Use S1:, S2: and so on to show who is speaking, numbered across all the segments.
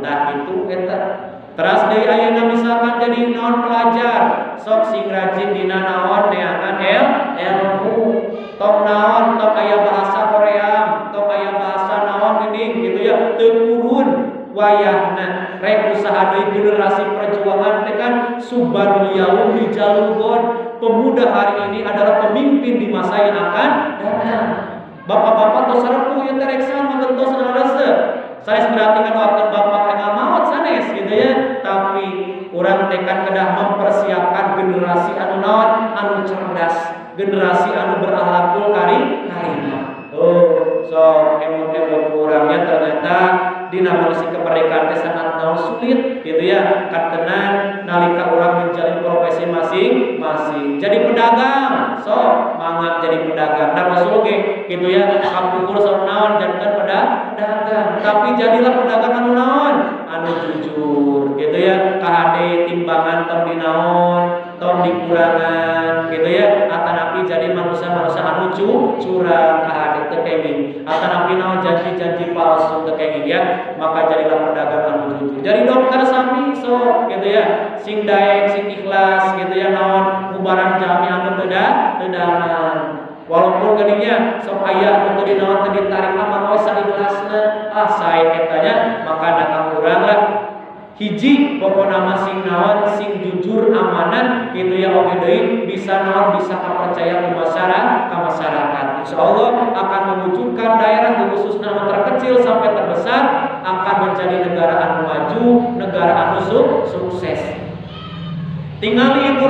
S1: Nah itu eta. Teras deui ayeuna misalkan jadi naon pelajar, sok sing rajin dina naon neangan ilmu. Tok naon, tok aya bahasa Korea, tok aya bahasa naon geuning gitu ya, teu kurun wayahna. Rek usaha deui generasi perjuangan teh kan subhanul yaum rijalun. Pemuda hari ini adalah pemimpin di masa yang akan datang. Bapak-bapak tos sarepu ieu teh rek sama gentos narasa. Sanes berarti kan waktu bapak tengah maut sanes gitu ya. Tapi urang teh kan kedah mempersiapkan generasi anu naon, anu cerdas, generasi anu berakhlakul karimah. Oh, so emot-emot urangnya ternyata dina mangsi kemerdekaan teh sangat naon sulit gitu ya. Katenan nalika urang menjalani profesi masing-masing. Jadi pedagang, so mangga jadi pedagang. Da Rasul ge gitu ya, kapungkur sok naon jantan pedagang. Tapi jadilah pedagang anu naon, anu jujur gitu ya. Kahade timbangan tong dinaon, tong dikurangan gitu ya. Atanapi jadi manusia-manusia anu curang, kahade teu kenging. Atanapi naon janji-janji palsu teu kenging ya. Maka jadilah pedagang anu jujur. Jadi dokter sami so gitu ya. Sing daek, sing ikhlas gitu ya naon mubaran jami anu teu daman. Walaupun gadinya sok aya anu teu dinaon teu ditarik amal we saikhlasna, sae etanya maka datang urang lah. Hiji pokona mah sing naon sing jujur amanah gitu ya oge deui bisa naon bisa kapercaya ku masyarakat. Insyaallah akan mewujudkan daerah khususnya anu terkecil sampai terbesar akan menjadi negara anu maju, negara anu sukses. Tingali ibu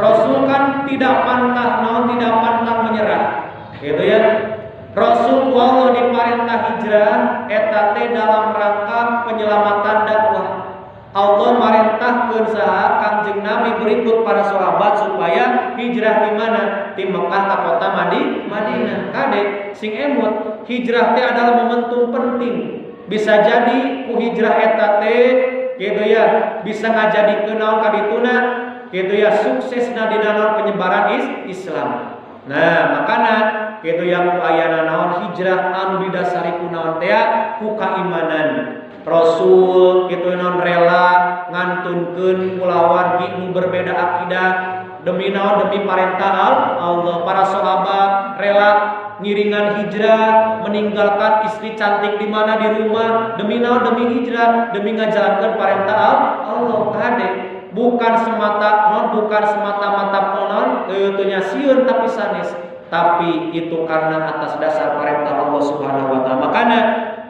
S1: Rasul kan tidak pantang menyerah. Gitu ya. Rasul Allah diparentah hijrah eta teh dalam rangka penyelamatan dakwah. Allah marentahkeun saha Kangjeng Nabi berikut para sahabat supaya hijrah di mana? Di Mekah ka kota Madinah. Kade sing emut hijrah teh adalah momentum penting. Bisa jadi ku hijrah eta teh gitu ya, bisa ngajadikeun naon ka dituna gitu ya suksesna dina naon penyebaran Islam. Nah, makana gitu yang ku ayana naon hijrah anu didasari ku naon teh ku keimanan. Rasul gitu naon rela ngantunkeun kulawargi nu berbeda akidah demi naon demi parentah Allah. Para sahabat rela ngiringan hijrah meninggalkan istri cantik di mana di rumah demi naon demi hijrah demi ngajalankeun parentah Allah. Kade bukan semata-mata ponon teu nya sieun tapi sanes, tapi itu karena atas dasar perintah Allah Subhanahu wa taala. Makanya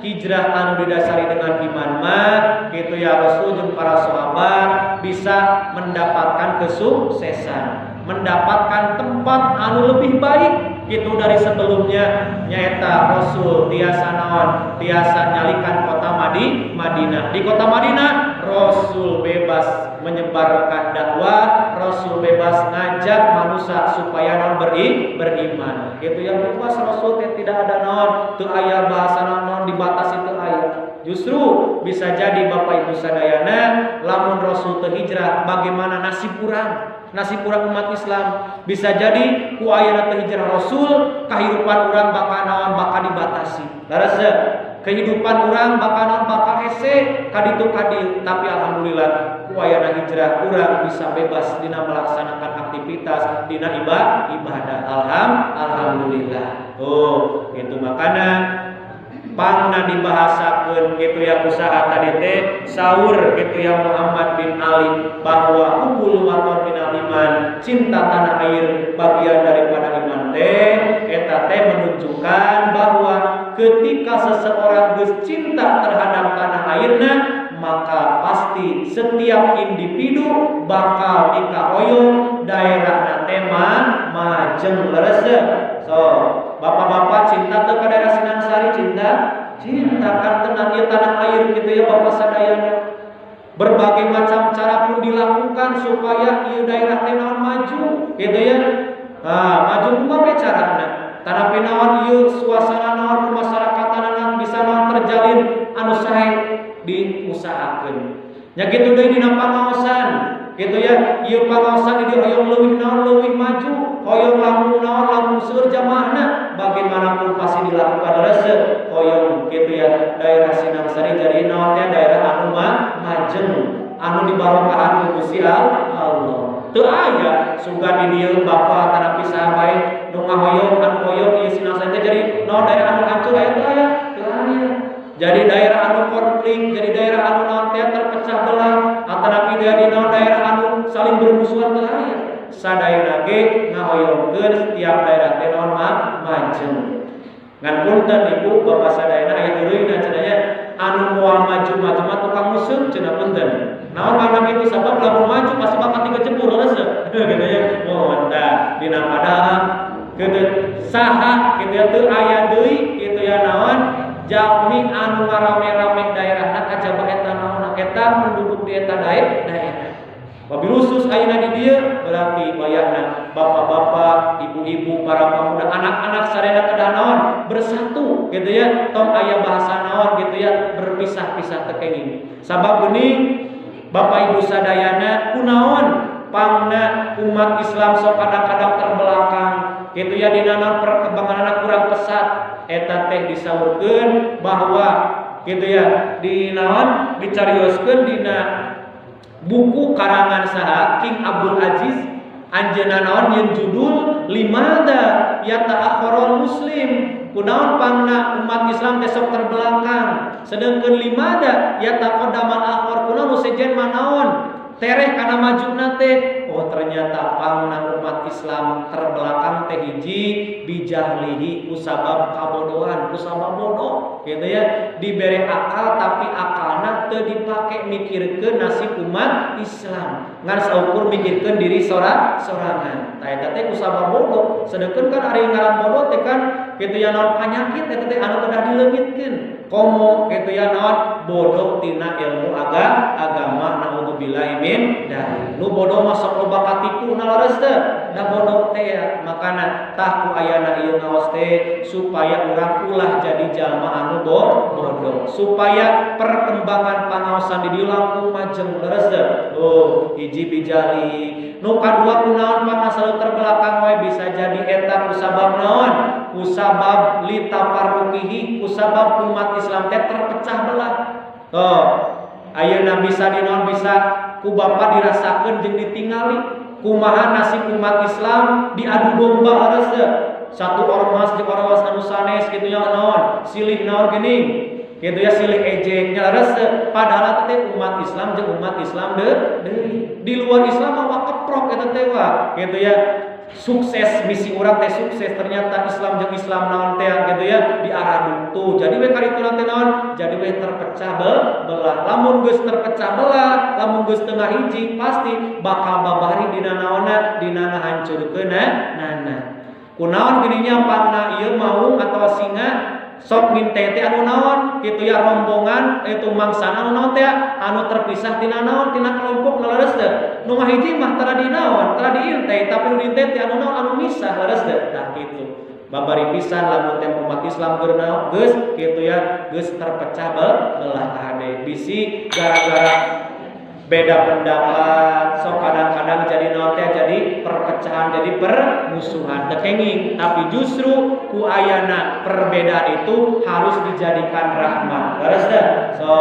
S1: hijrah anu didasari dengan iman mah gitu ya Rasul jeung para sahabat bisa mendapatkan kesuksesan, mendapatkan tempat anu lebih baik gitu dari sebelumnya. Nyaeta Rasul tiasa nyalikan kota Madinah. Di kota Madinah Rasul bebas menyebarkan dakwah, Rasul bebas ngajak manusia supaya non beriman. Gitu yang bebas Rasul tidak ada non teu aya bahasa non dibatasi teu aya. Justru bisa jadi Bapak Ibu sadayana lamun Rasul teu hijrah bagaimana nasib urang umat Islam. Bisa jadi ku ayeuna teu hijrah Rasul kahirupan urang bakal dibatasi. Laraseuh kehidupan urang bakal hese kaditu kadieu, tapi alhamdulillah ku ayeuna hijrah urang bisa bebas dina melaksanakan aktivitas dina ibadah. Alhamdulillah. Oh, gitu makana pangna dibahasakeun gitu ya usaha tadi teh saur gitu ya Muhammad bin Ali bahwa hubul waton minal iman, cinta tanah air bagian daripada iman teh eta teh menunjukkan bahwa ketika seseorang geus cinta terhadap tanah airna maka pasti setiap individu bakal dikahoyong daerahna teh majeng lereseuh. So bapak-bapak cinta teu ka daerah Sinansari cinta kan tenan ieu tanah air gitu ya Bapak sadayana. Berbagai macam cara pun dilakukan supaya ieu daerah teh naon maju gitu ya. Maju kumaha carana? Tanapi naon ieu suasana naon kemasyarakatan bisa naon terjalin anu sae diusahakeun. Nya kitu deui dina pangaosan gitu ya. Ieu pangaosan di hoyong leuwih maju, hoyong lamun seueur jamaahna bagaimanapun pasti dilakukan resep hoyong gitu ya daerah Sinangsari jadi naon teh daerah anu majeng anu dibarokahan ku Gusti Allah. Teu aya sugan di dieu bapa tanah pisah bae nu ngahoyong anu hoyong ieu Sinangsari teh jadi naon daerah anu hancur aya teu aya. Jadi daerah anu konflik, jadi daerah anu naon teh terpecah belah, atanapi di naon daerah anu saling bermusuhan teu aya. Sadayana ge ngahoyongkeun setiap daerah teh naon majeng. Ngan punten ibu bapak sadayana aya eureuna cenanya anu moal maju-maju mah tukang musuh cenah punten. Naon karena itu sabab lamun maju pasti bakal dikecebur leuseuh. Gitu ya. Oh, tah dina padahal kitu saha kitu ya teu aya deui kitu ya naon jalmi anu ngarame-rame daerahna kajaba eta naon eta penduduk di eta daerah. Wabilusus ayeuna di dieu berarti bayana bapak-bapak, ibu-ibu, para pemuda, anak-anak sadayana kedah naon bersatu gitu ya. Tong aya bahasa naon gitu ya berpisah-pisah teu kenging. Sabab geuning Bapak Ibu sadayana kunaon pangna umat Islam sok kadang-kadang terbelakang gitu ya dina naon perkembanganna kurang pesat eta teh disaurkeun bahwa gitu ya di naon dicarioskeun dina buku karangan saha King Abdul Aziz anjeunna naon nyeun judul Limada Yata'akhkharul Muslim kunaon pangna umat Islam teh sok terbelakang sedengkeun limada yataqaddamal akhir kunaon sejen manaon tereh kana majuna teh oh ternyata pangna umat Islam terbelakang teh hiji bijahlihi kusabab kabodohan kusabab bodoh gitu ya dibere akal tapi akalna teu dipake mikirkeun nasib umat Islam ngan saukur mikirkeun diri sorangan tah eta teh kusabab bodoh sedengkeun kan ari ngaran bodoh teh kan kitu ya naon panyakit eta teh anu kedah dileungitkeun komo kitu ya naon bodoh tina ilmu agama naudzubillahi min dzalik nu bodoh mah sok loba katipuna laras teh da bodoh teh makana tah ku ayana ieu ngaos teh supaya urang ulah jadi jalma anu bodoh supaya perkembangan panaosan di dieu langkung majeng laras teh oh hiji bijali nu kadua kunaon pangna selalu terbelakang wae bisa jadi eta kusabab naon kusabab litaparruqihi kusabab umat Islam teh terpecah belah toh ayeuna bisa dinaon bisa ku bapa dirasakeun jeung ditingali kumaha nasib umat Islam diadu domba laras teh satu ormas jeung ormas anu sanes kitu nya naon silih naon geuning kitu ya silih ejeknya laras teh padahal teh umat Islam jeung umat Islam deui di luar Islam mah keprok eta teh wa kitu ya sukses misi urang teh sukses ternyata Islam jeung Islam naon teh gitu ya diaradu tuh jadi we karituna teh naon jadi we terpecah belah lamun geus terpecah belah lamun geus tengah hiji pasti bakal babari dina naonna dina hancurkeun nana kunaon geuninnya pangna ieu maung atawa singa sok minte teh anu naon kitu ya rombongan itu mangsana anu naon teh anu terpisah tina naon tina kelompok leres teh nu hiji mah tara di naon tara di inte tapi nu inte teh anu naon anu misah leres teh tah kitu babari pisan lamun teh umat Islam geus kitu ya geus terpecah belah hade bisi gara-gara beda pendapat sok kadang-kadang jadi naon teh jadi perpecahan jadi permusuhan tekenging tapi justru ku ayana perbedaan itu harus dijadikan rahmat leres teh so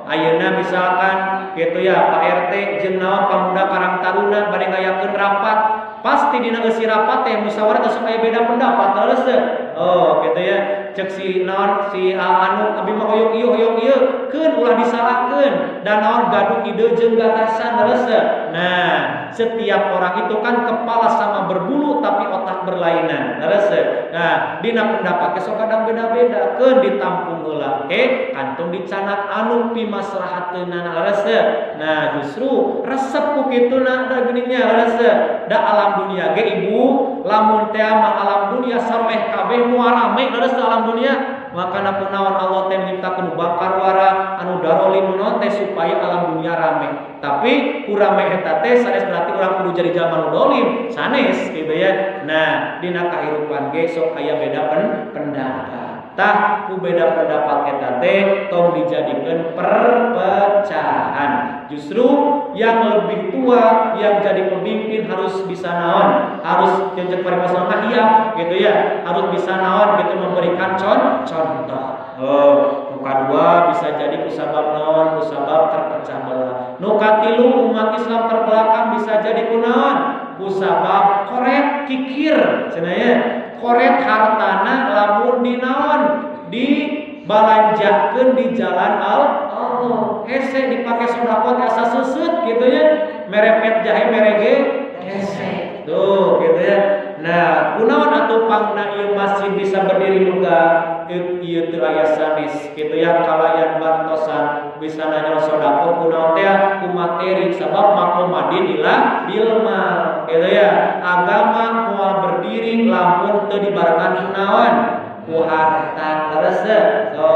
S1: ayeuna misalkan kitu ya Pak RT jeung naon pamuda Karang Taruna bade ngayakeun rapat pasti dina eusi rapat teh musyawarah teh sok aya beda pendapat leres teh oh kitu ya cek si naon si anu abi mah hoyong ieu keun ulah disalahkeun dan naon gaduh ide jeung gagasan leres teh nah setiap orang itu kan kepala sama berbulu tapi otak berlainan leres teh nah dina pendapat ke sok kadang beda-beda keun ditampung heula kantong dicanak anu pimaslahateunna leres teh nah justru resep ku kituna da geuningnya leres teh da alam dunia ge ibu lamun teh mah alam dunia sareh kabeh moal rame leres teh alam dunia makana kunaon Allah teh nyiptakeun bakar wara anu darolin naon teh supaya alam dunia rame tapi kurame eta teh sanes berarti urang kudu jadi jalma nu dolim sanes gitu ya nah dina kahirupan ge sok aya beda pendapat tah ku beda pendapat eta teh tong dijadikeun perpecahan. Justru yang lebih tua yang jadi pemimpin harus bisa naon, harus jenjang paripurna ngahiyap gitu ya, harus bisa naon gitu memberikan contoh. Nu kadua bisa jadi kusabab naon, kusabab terpecah belah. Nu katilu umat Islam terbelakang bisa jadi kunaon, kusabab korek kikir cenah korek hartana lamun dinaon dibalanjakeun di jalan Allah. Hese dipake sodaqot asa seuseut gitu ya, merepet jahe merege hese. Tuh gitu ya. Nah, kunaon atuh pangna ieu masjid bisa berdiri juga ieu teu aya sanes gitu ya, kalayan bantosan bisa nanya sodaqah kunaon teh ku materi sabab makomadin ila bilma gitu ya. Agama moal berdiri lamun teu dibarengan naon ku harta resep. So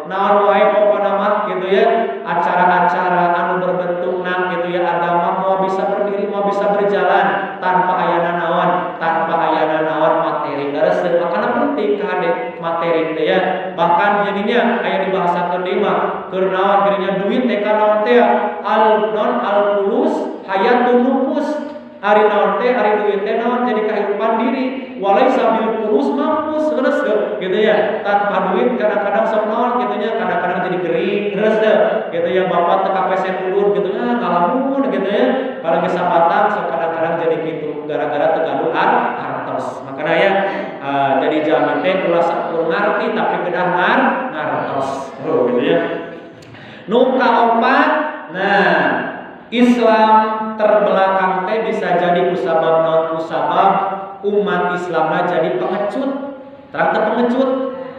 S1: naon wae pokona mah gitu ya, acara-acara anu berbentukna gitu ya, agama mau bisa berdiri, mau bisa berjalan tanpa ayana naon, tanpa ayana naon materi resep. Makana penting kade materi teh ya. Bahkan jadinya aya dibahasakeun deui mah keur naon geunya duit teh kanaon teh al fulus hayatun nufus. Ari naon teh ari duit teh naon jadi kehidupan diri. Walai sabil fulus mampus geus gitu ya. Tanpa duit kadang-kadang sok naon gitu nya, kadang-kadang jadi gering geus gitu ya. Bapak teu kapesen ulun gitu ya, ngalamun gitu ya. Kalau geus sabatang sok kadang-kadang jadi gitu gara-gara teu gaduh hartos. Makana ya jadi jamin teh ulah sakur ngarti tapi kedah ngartos. Gitu ya. Nu kaopat, nah Islam terbelakang teh bisa jadi kusabab naon, kusabab umat Islamna jadi pengecut. Terang teh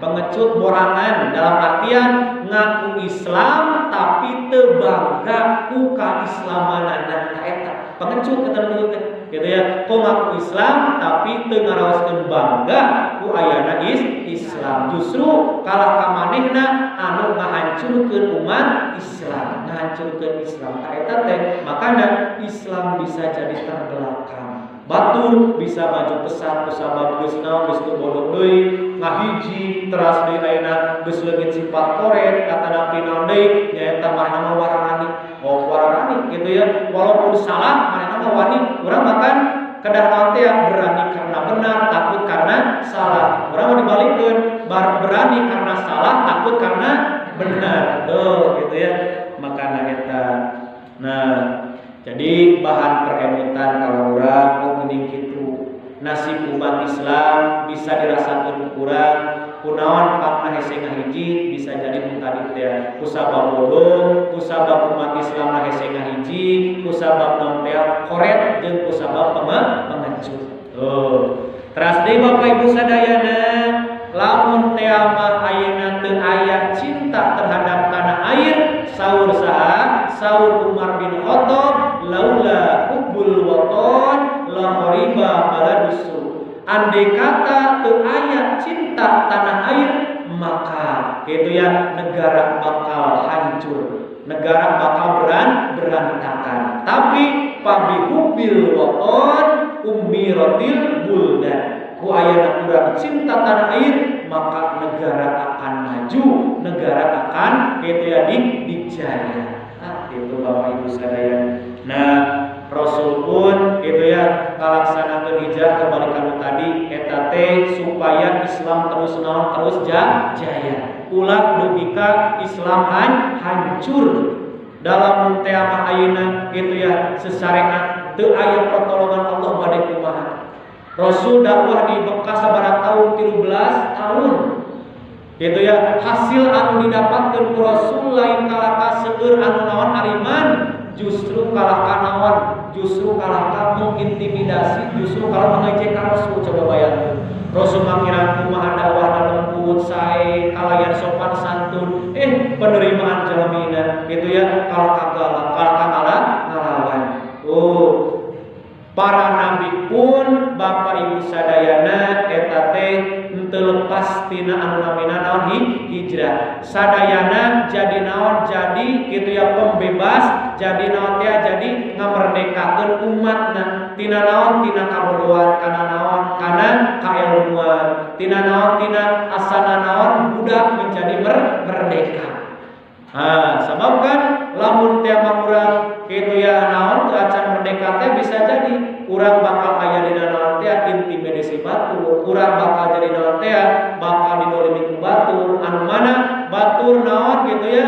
S1: pengecut borangan dalam artian ngaku Islam tapi teu bangga ku kaislamanana eta. Pengecut kata teh gitu ya. Kok ngaku Islam tapi teu ngaraoskeun bangga ku ayana Islam. Justru kalah ka manehna anu ngahancurkeun umat Islam, ngahancurkeun Islam. Eta teh makana Islam bisa jadi terbelakang. Batur bisa maju pesat kusabab geus naon geus teu bodoh deui, ngahiji teras deui ayeuna geus leungit sifat koret katana pinaon deui nyaeta manehna wararani. Oh wararani gitu ya. Walaupun salah manehna mah wani, urang makan kedah naon teh berani karena benar, takut karena salah. Urang mah dibalikeun, berani karena salah, takut karena benar. Tuh gitu ya. Makana eta. Nah, jadi bahan perebutan kalau urang geuning kitu. Nasib umat Islam bisa dirasakeun kurang kunaon pangna hese ngahiji bisa jadi mutadid teh kusabab bodoh, kusabab umat Islam na hese ngahiji, kusabab naon teh koret jeung kusabab pengecut. Teras deui Bapak Ibu sadayana, lamun teh mah ayeuna teu aya cinta terhadap tanah air, saur saha? Saur Umar bin Khattab, laula hubbul waton la qariba baladusu. Andai kata teu aya cinta tanah air, maka gitu ya negara bakal hancur, negara bakal berantakan. Tapi pabihubil waton umiratil buldan. Ku ayana urang cinta tanah air, maka negara akan maju, negara akan gitu ya dijaya. Itu Bapak Ibu sekalian. Nah, Rasul pun gitu ya ngalaksanakeun hijrah kembali kanu tadi eta teh supaya Islam terus naon terus jaya. Ulah dugika Islam hancur. Dalam mun teh mah ayeuna gitu ya sesarengan teu aya pertolongan Allah bade kumaha. Rasul dakwah di Mekah sabaraha tahun 13 tahun. Gitu ya, hasil anu didapatkeun ku Rasul lain kalaka seueur anu naon ariman, justru kalah ka naon, justru kalah ka mengintimidasi, justru kalah mengejekkan Rasul. Coba bayangkeun. Rasul mangiran kumaha dakwahna lembut sae, kalayan sopan santun, penerimaan jalamina gitu ya, kalah ka ngalawan. Para nabi pun Bapak Ibu sadayana eta teh henteu lepas tina anu namina naon hijrah. Sadayana jadi naon jadi kitu ya pembebas, jadi naon teh jadi ngamerdekakeun umatna tina naon tina kabodohan kana naon kana kailmuan, tina naon tina asana naon budak menjadi merdeka. Sebab kan lamun teh urang kitu ya naon teu acan merdeka teh bisa jadi urang bakal aya dina naon teh intimidasi batur, urang bakal jadi naon teh bakal didolimi ku batur, anu mana batur naon gitu ya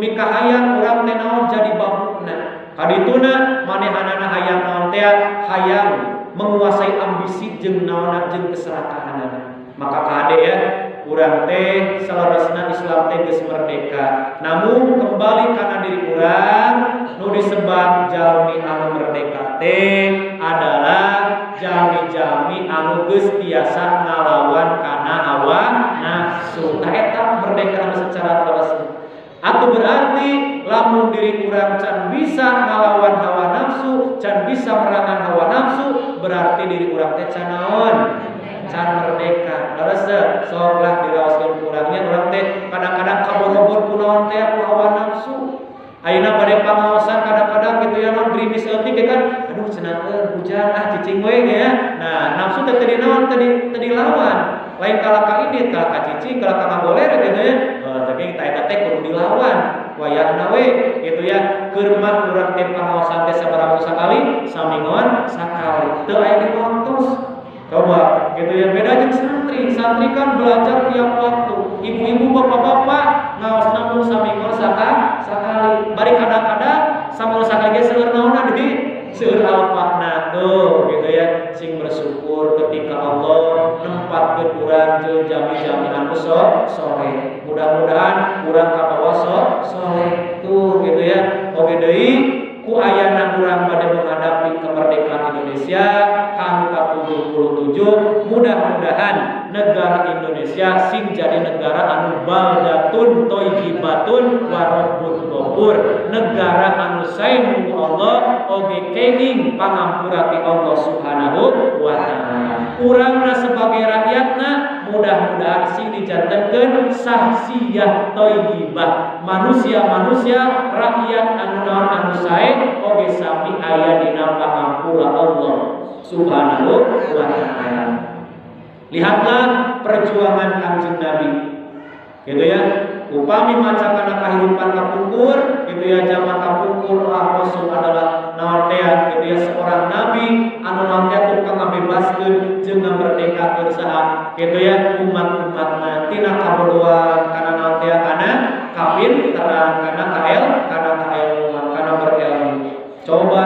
S1: mika hayang urang teh naon jadi babukna. Kadituna manehanana hayang naon teh hayang menguasai ambisi jeung naon jeung keserakahanana. Maka kade ya urang teh salarosna Islam teh geus merdeka. Namun kembali kana diri urang nu disebab jalmi anu merdeka teh adalah jalmi-jalmi anu geus tiasa ngalawan kana hawa nafsu. Eta merdeka anu secara resmi. Atau berarti lamun diri urang can bisa ngalawan hawa nafsu, can bisa merangan hawa nafsu, berarti diri urang teh can naon? Can merdeka. Darasa sok lah diraoskeun urangnya urang teh kadang-kadang kaborobor ku naon teh ku hawa nafsu. Ayeuna bade pangaosan kadang-kadang gitu ya naon gerimis eutik kan. Aduh cenah hujan cicing we ya. Nah, nafsu teh tadi naon tadi dilawan. Lain kalaka ini kalaka cicing, kalaka ngagoler gitu ya. Tapi kita eta teh kudu dilawan. Wayahna we gitu ya. Keur mah urang teh pangaosan teh sabaraha sakali? Samingon sakali. Teu aya diwantos. Coba gitu ya, beda jeung santri. Santri kan belajar tiap waktu. Ibu-ibu bapak-bapak ngaosna mung saminggu sakali. Bari kadang-kadang saminggu sakali ge seueur naonna deui? Seueur alfahna tuh gitu ya. Sing bersyukur ketika Allah nempatkeun urang jeung jami-jami anu soleh. Mudah-mudahan urang kabawa soleh tuh gitu ya. Oge deui ku ayana urang bade menghadapi kemerdekaan Indonesia tahun 47, mudah-mudahan negara Indonesia sing jadi negara anu baldatun thayyibatun wa rabbun ghafur, negara anu sae munggu Allah oge kenging pangampura ti Allah Subhanahu wa taala. Urangna sebagai rakyatna mudah-mudahan sing dijantenkeun sahsiyah thayyibah, manusia-manusia rakyat anu naon anu sae oge sami aya dina pangampura Allah Subhanahu wa ta'ala. Lihatlah perjuangan Kanjeng Nabi. Gitu ya. Upami maca kana kahirupan kapungkur, gitu ya zaman kapungkur Rasul adalah naon teh gitu ya seorang nabi anu naon teh tukang ngabebaskeun jeung ngamerdekakeun saha gitu ya umat-umatna tina kabodohan kana naon teh kana kapinteran kana kailmuan kana berilmu. Coba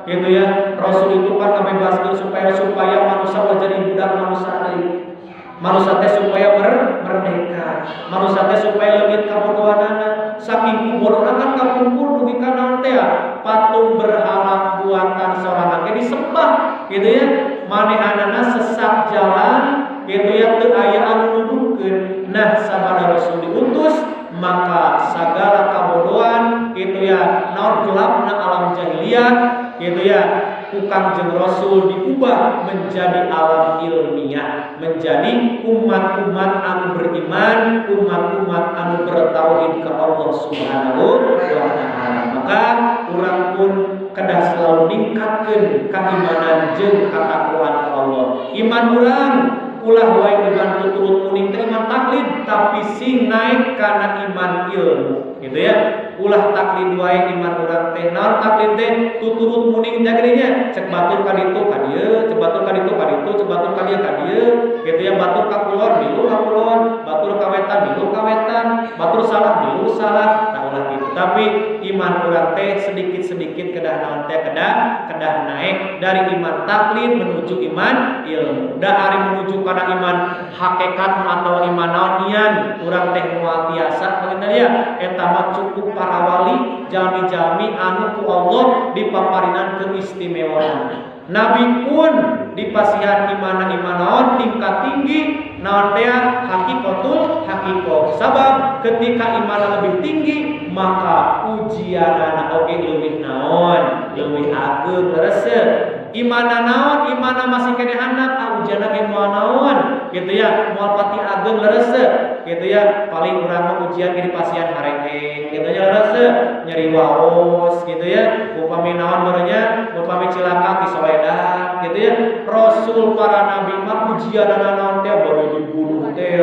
S1: gitu ya Rasul itu kan ngabebaskeun supaya manusia jadi budak manusia deui. Manusia teh supaya merdeka, manusia teh supaya leungit kabodohanana. Saking kubodona kan kapungkur dugi ka naon teh patung berhala buatan sorangan ge disembah gitu ya. Manehanana sesat jalan gitu ya teu aya anu nuduhkeun. Nah, sabada Rasul diutus maka segala kabodohan gitu ya naon gelapna alam jahiliyah gitu ya Kanjeng Rasul diubah menjadi alam ilmiah, menjadi umat-umat anu beriman, umat-umat anu bertauhid ke Allah Subhanahu wa taala. Maka urang pun kedah selalu ningkatkeun keimanan jeung katakwaan ka Allah. Iman urang ulah wae dibantu turut muning teh iman taklid, tapi sing naik kana iman ilmu gitu ya. Ulah taklid wae iman urang teh naon taklid teh tuturut muning teh geunya cek batur ka ditu ka dieu, cek batur ka ditu ka ditu, cek batur ka dieu ka dieu gitu ya. Batur ka kulon dilu ka kulon, batur ka wetan dilu ka wetan, batur salah dilu salah, tah ulah gitu. Tapi iman urang teh sedikit-sedikit kedah naon teh kedah naik dari iman taklid menuju iman ilmu. Da ari menuju kana iman hakikat atau iman naon ian urang teh moal tiasa begitu ya. Eta mah cukup para wali jami-jami anu ku Allah dipaparinan keistimewaan. Nabi pun dipasihan iman naon tingkat tinggi naon teh hakikatul hakikoh. Sabab ketika iman lebih tinggi maka ujianana oge leuwih naon leuwih ageung resep. Imana naon imana masih kene handap ujianna ge moal naon gitu ya moal pati ageung leresep gitu ya. Paling urang mah ujian ge dipasihan hareng gitu nya leresep nyeri waos gitu ya. Upami naon barunya upami cilaka disoledan gitu ya. Rasul para nabi mah ujianna naon teh baru dibunuh teh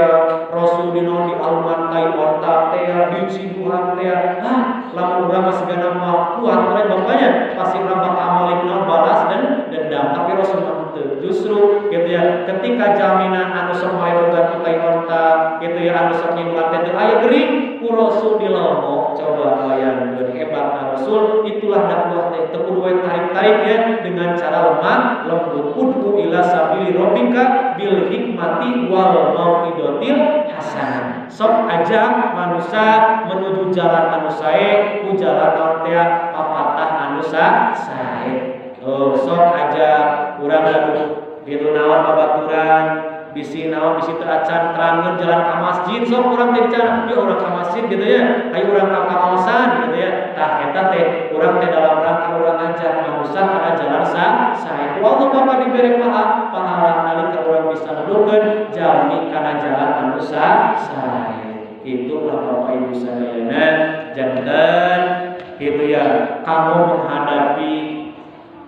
S1: Rasul dinaon kuat oleh bapaknya, pasti orang bakal malik balas dan dendam. Tapi Rasulullah justru gitu ya, ketika jaminan anu sok main uga kutai onta gitu ya, anu sok nyinggulan teh aya gering ku Rasul dilomo. Coba bayangkeun hebatna Rasul. Itulah dakwah teh teu kudu tarik-tarik ya dengan cara lemah lembut. Ud'u ila sabili rabbika bil hikmati wal mau'idotil hasanah. Sok ajak manusia menuju jalan anu sae, ku jalan naon teh papatah anu sae. Oh, sok ajak urang lalu gitu naon babaturan bisi naon bisi teu acan terangkeun jalan ka masjid, sok urang teh bicara yeuh urang ka masjid gitu ya, ayo urang ka kawasan gitu ya. Tah eta teh urang teh dalam rangka urang ngajak manusia kana jalan sae. Allah Bapa diberi pahala nalika urang bisa nuduhkeun jalmi kana jalan anu sae. Itulah Bapak Ibu sadayana janten gitu ya, kamu menghadapi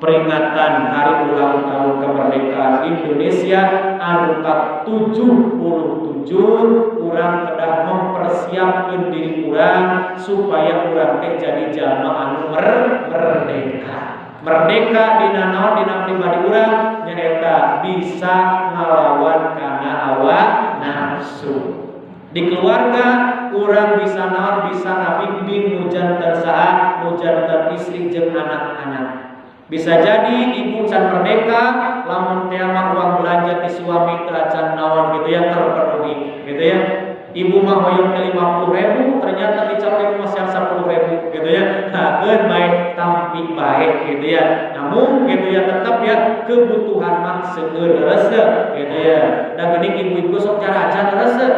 S1: peringatan hari ulang tahun kemerdekaan Indonesia anu ke-77, urang kedah mempersiapkan diri urang supaya urang teh jadi jalma anu merdeka. Merdeka dina naon, dina pribadi urang nyaeta bisa ngalawan kana hawa nafsu. Di keluarga urang bisa naon, bisa ngabimbing nu janten saha, nu janten istri jeung anak-anak. Bisa jadi ibu can merdeka lamun teh mah uang belanja ti suami teu acan naon gitu ya terpenuhi gitu ya. Ibu mah hoyong 50.000 ternyata dicapai masih 10.000 gitu ya. Nah, keun bae tampi bae gitu ya. Namun gitu ya tetap ya kebutuhan mah seueur resep gitu ya. Da geuning ibu-ibu sok jarajan resep.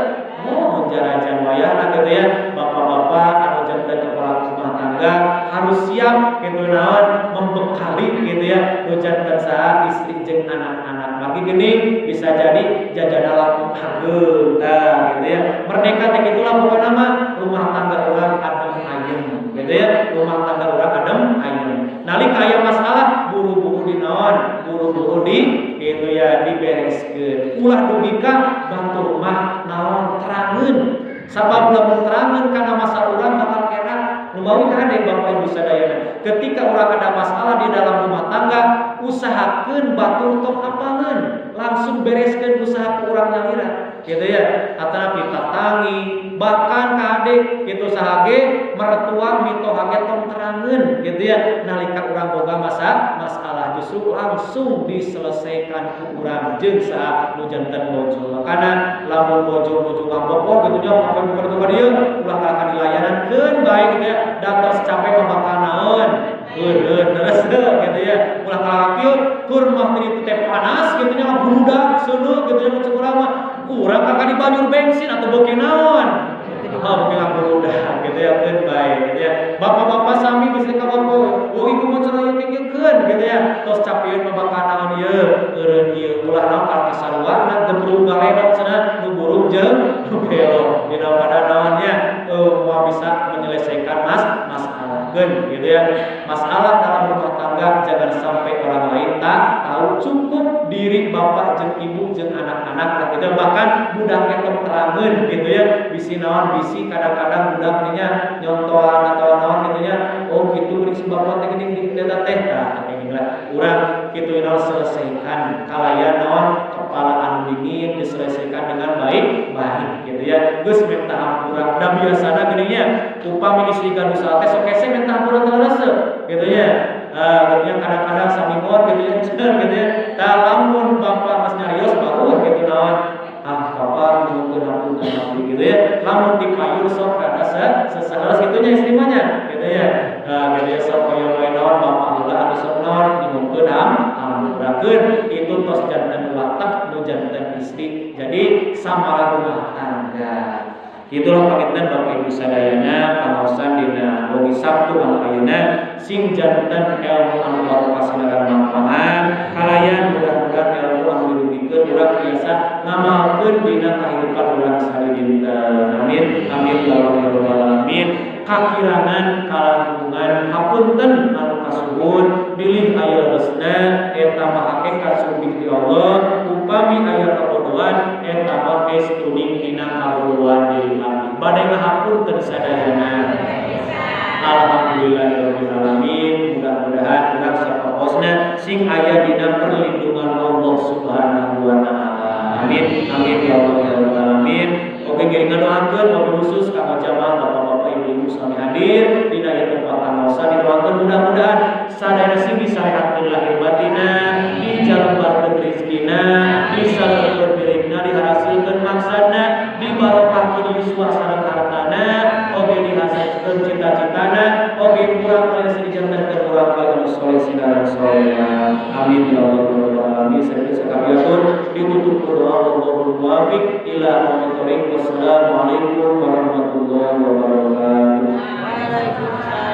S1: Oh, jarajan wayahna gitu ya. Bapak-bapak anu janten kepala rumah tangga harus siap gitu naon membekali gitu ya janten saha istri jeung anak-anak. Maki gini bisa jadi jajan lampu hageung gitu ya. Merdeka teh itulah pokona mah rumah tangga urang adem ayem gitu ya. Rumah tangga urang adem ayem. Nalika aya masalah buru-buru dinaon, buru-buru di gitu ya dibereskeun. Ulah dugika batur mah naon terangeun. Sabab lamun terangeun kana masa urang bakal enak. Lumawi kade Bapak Ibu sadayana. Ketika urang ada masalah di dalam rumah tangga, usahakeun batur tong apangeun, langsung bereskeun usaha ku urang nalira. Gitu ya. Atana pitatangi, bahkan kade kitu sahage mertua mitohage tong terangeun gitu ya. Nalika urang boga masalah justru langsung diselesaikan ku urang jeung saha nu janten bojo. Makana lamun bojo ngambok gitu nya apa perlu ka dieu ulah ka dilayanankeun bae gitu ya. Datos capek membakal naon terus gitu ya. Ulah kalaki kur mah teu teh panas gitu nya burudak seuneu gitu ya urang mah urang kakak di banjur bensin atau beuki naon. Beuki burudak gitu ya keun bae gitu ya. Bapak-bapak sami bisa ka bapak, oh ibu mau cenah keun gitu ya. Tos capieun membakal naon ieu, eureun ieu ulah naon ka saluarna gebrung galedok cenah nu burung jeung nu belo. Dina pada naonnya mau bisa menyelesaikan masalah gitu ya. Masalah dalam rumah tangga jangan sampai orang lain tak tahu, cukup diri bapak jeung ibu jeung anak-anak gitu. Bahkan budaknya terangeun gitu ya. Bisi naon bisi kadang-kadang budak nya nyontohan atau naon gitu nya. Oh gitu beuring si bapak teh geuning eta teh. Tah inilah urang kitu naon selesaikan kalayan naon kepala anu dingin diselesaikan dengan baik gitu ya. Geus minta hampura da biasana geuning nya upami istri gaduh saha teh sok hese minta hampura teu resep gitu ya. Gitu ya kadang-kadang samimor gitu ya gitu ya. Tah lamun bapak mas nyarios baru gitu naon bapak nuhun hampura gitu ya. Lamun dipayur sok rada sesalas gitunya istri mah nya gitu ya. Gitu ya sok koyo wae naon bapak heula anu sok naon nyuhunkeun hampurakeun itu tos janten watak nu janten istri. Jadi samara rumah tangga. Itulah panginten Bapak Ibu sadayana pangaosan dina wengi Sabtu anu ayeuna sing janten ilmu anu barokah sinaran manfaat kalayan mudah-mudahan ilmu anu dirugikeun urang biasa ngamalkeun dina kahirupan urang sadinten. Amin amin ya rabbal alamin. Kakirangan kalantungan hapunten anu kasuhun bilih aya leresna eta mah hakikat subik ti Allah upami aya kabodohan eta mah estuning dina kabuluan diri abdi. Badai ngahapunten sadayana. Alhamdulillahirabbil alamin. sing aya dina perlindungan Allah Subhanahu wa taala. Amin. Amin ya Allah ya rabbal alamin. Oke, geuning ngadoakeun wabil khusus ka jamaah bapak-bapak ibu-ibu sami hadir dina ieu tempat anosa didoakeun mudah-mudahan sadaya sing disarehatkeun lahir batina, dijalbarkeun rezekina, disalurkeun birikna, dihasilkeun maksana, dibarokahkeun di suasana hartana, oge dihasilkeun cita-citana, oge kurang kali dijantankeun kurang kali anu soleh sinarang soleh. Amin ya Allah ya rabbal alamin. Sakabiatur ditutup doa Allahul muwaffiq ila aqwamit thoriq. Wassalamualaikum warahmatullahi wabarakatuh.